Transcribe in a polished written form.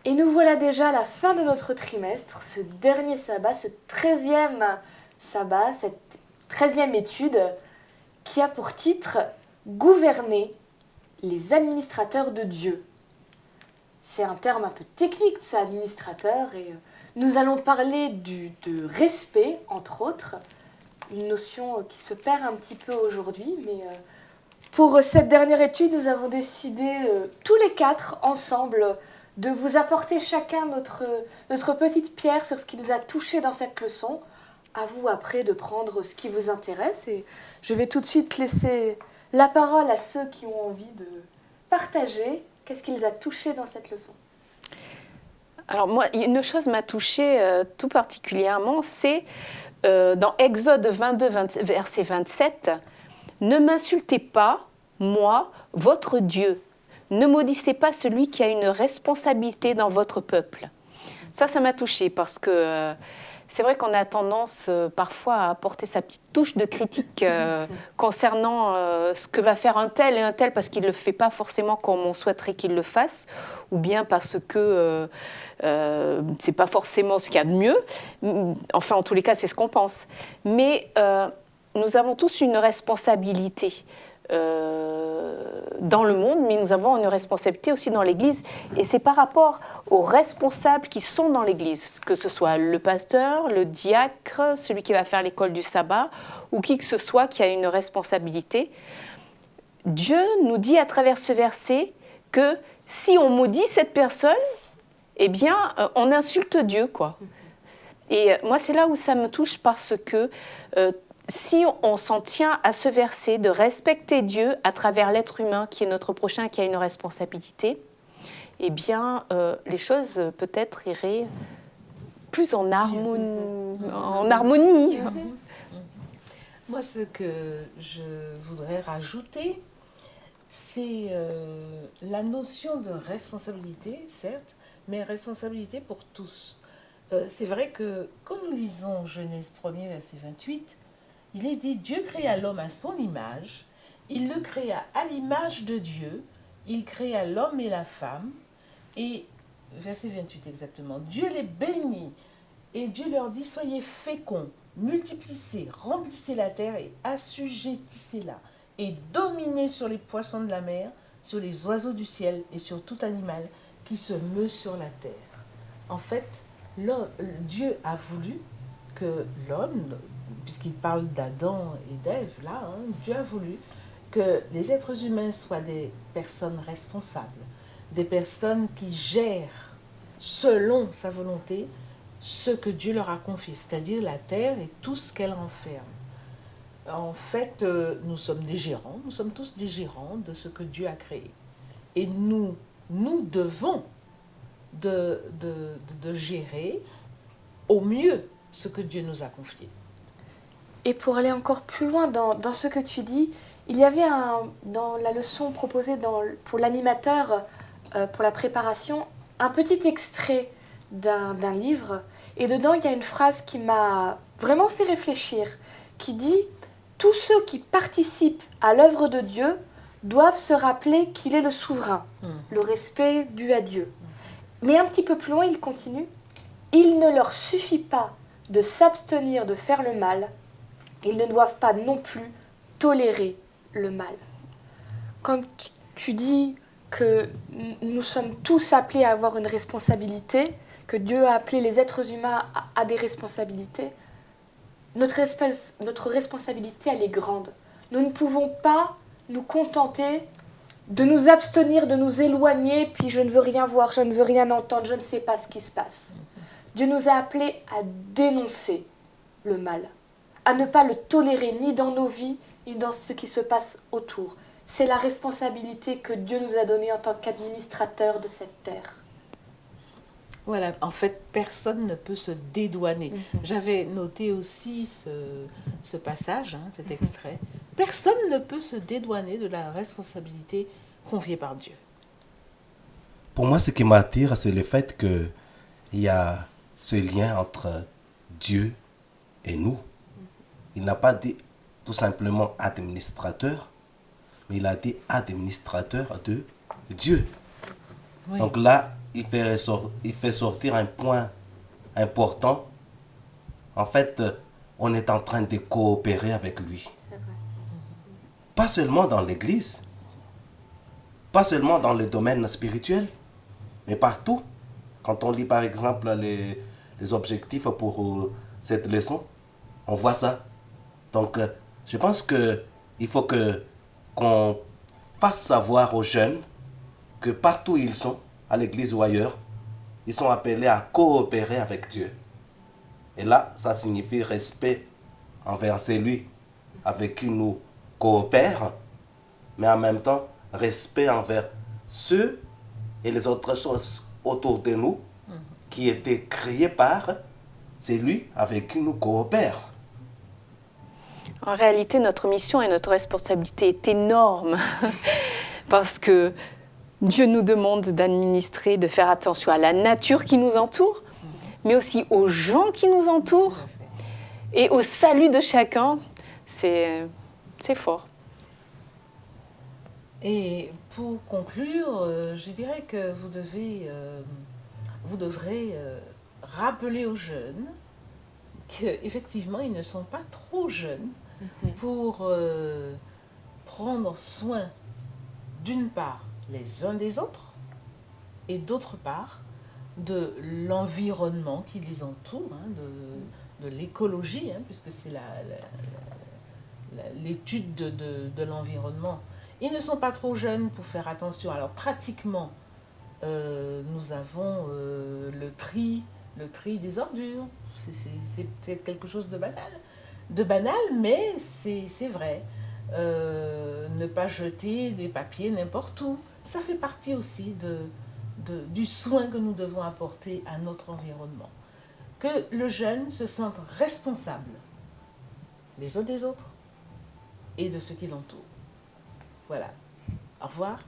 Et nous voilà déjà à la fin de notre trimestre, ce dernier sabbat, ce 13e sabbat, cette 13e étude qui a pour titre « Gouverner les administrateurs de Dieu ». C'est un terme un peu technique, ça, administrateur, et nous allons parler de respect, entre autres, une notion qui se perd un petit peu aujourd'hui, mais pour cette dernière étude, nous avons décidé tous les quatre ensemble de vous apporter chacun notre petite pierre sur ce qui nous a touché dans cette leçon. À vous après de prendre ce qui vous intéresse et je vais tout de suite laisser la parole à ceux qui ont envie de partager qu'est-ce qui les a touchés dans cette leçon. Alors moi, une chose m'a touchée tout particulièrement, c'est dans Exode 22, verset 27, « Ne m'insultez pas, moi, votre Dieu. Ne maudissez pas celui qui a une responsabilité dans votre peuple. » Ça m'a touchée parce que c'est vrai qu'on a tendance parfois à apporter sa petite touche de critique concernant ce que va faire un tel et un tel parce qu'il ne le fait pas forcément comme on souhaiterait qu'il le fasse ou bien parce que c'est pas forcément ce qu'il y a de mieux. Enfin, en tous les cas, c'est ce qu'on pense. Mais nous avons tous une responsabilité dans le monde, mais nous avons une responsabilité aussi dans l'Église. Et c'est par rapport aux responsables qui sont dans l'Église, que ce soit le pasteur, le diacre, celui qui va faire l'école du sabbat, ou qui que ce soit qui a une responsabilité. Dieu nous dit à travers ce verset que si on maudit cette personne, eh bien, on insulte Dieu, quoi. Et moi, c'est là où ça me touche parce que si on s'en tient à ce verset de respecter Dieu à travers l'être humain qui est notre prochain, qui a une responsabilité, eh bien, les choses peut-être iraient plus en harmonie. Moi, ce que je voudrais rajouter, c'est la notion de responsabilité, certes, mais responsabilité pour tous. C'est vrai que quand nous lisons Genèse 1er, verset 28, il est dit « Dieu créa l'homme à son image, il le créa à l'image de Dieu, il créa l'homme et la femme. » Et verset 28 exactement, « Dieu les bénit et Dieu leur dit « Soyez féconds, multipliez, remplissez la terre et assujettissez-la, et dominez sur les poissons de la mer, sur les oiseaux du ciel et sur tout animal qui se meut sur la terre. » En fait, Dieu a voulu que l'homme, puisqu'il parle d'Adam et d'Ève, là, Dieu a voulu que les êtres humains soient des personnes responsables, des personnes qui gèrent selon sa volonté ce que Dieu leur a confié, c'est-à-dire la terre et tout ce qu'elle renferme. En fait, nous sommes des gérants, nous sommes tous des gérants de ce que Dieu a créé. Et nous devons de gérer au mieux ce que Dieu nous a confié. Et pour aller encore plus loin dans ce que tu dis, il y avait dans la leçon proposée pour l'animateur, pour la préparation, un petit extrait d'un livre. Et dedans, il y a une phrase qui m'a vraiment fait réfléchir, qui dit « Tous ceux qui participent à l'œuvre de Dieu doivent se rappeler qu'il est le souverain, le respect dû à Dieu. » Mais un petit peu plus loin, il continue « Il ne leur suffit pas de s'abstenir de faire le mal, ils ne doivent pas non plus tolérer le mal. » Quand tu dis que nous sommes tous appelés à avoir une responsabilité, que Dieu a appelé les êtres humains à des responsabilités, notre responsabilité, elle est grande. Nous ne pouvons pas nous contenter de nous abstenir, de nous éloigner, puis je ne veux rien voir, je ne veux rien entendre, je ne sais pas ce qui se passe. Dieu nous a appelés à dénoncer le mal, à ne pas le tolérer ni dans nos vies, ni dans ce qui se passe autour. C'est la responsabilité que Dieu nous a donnée en tant qu'administrateur de cette terre. Voilà, en fait, personne ne peut se dédouaner. J'avais noté aussi ce passage, cet extrait. Personne ne peut se dédouaner de la responsabilité confiée par Dieu. Pour moi, ce qui m'attire, c'est le fait qu'il y a ce lien entre Dieu et nous. Il n'a pas dit tout simplement administrateur, mais il a dit administrateur de Dieu. Oui. Donc là, il fait sortir un point important. En fait, on est en train de coopérer avec lui. Pas seulement dans l'église, pas seulement dans le domaine spirituel, mais partout. Quand on lit par exemple les objectifs pour cette leçon, on voit ça. Donc, je pense qu'il faut qu'on fasse savoir aux jeunes que partout où ils sont, à l'église ou ailleurs, ils sont appelés à coopérer avec Dieu. Et là, ça signifie respect envers celui avec qui nous coopérons, mais en même temps, respect envers ceux et les autres choses autour de nous qui étaient créées par celui avec qui nous coopérons. En réalité, notre mission et notre responsabilité est énorme parce que Dieu nous demande d'administrer, de faire attention à la nature qui nous entoure, mais aussi aux gens qui nous entourent et au salut de chacun. C'est fort. Et pour conclure, je dirais que vous devrez rappeler aux jeunes qu'effectivement, ils ne sont pas trop jeunes pour prendre soin, d'une part, les uns des autres, et d'autre part, de l'environnement qui les entoure, hein, de l'écologie, hein, puisque c'est l'étude de l'environnement. Ils ne sont pas trop jeunes pour faire attention. Alors pratiquement, nous avons le tri des ordures. C'est quelque chose de banal, mais c'est vrai. Ne pas jeter des papiers n'importe où. Ça fait partie aussi du soin que nous devons apporter à notre environnement. Que le jeune se sente responsable des uns des autres et de ce qui l'entoure. Voilà. Au revoir.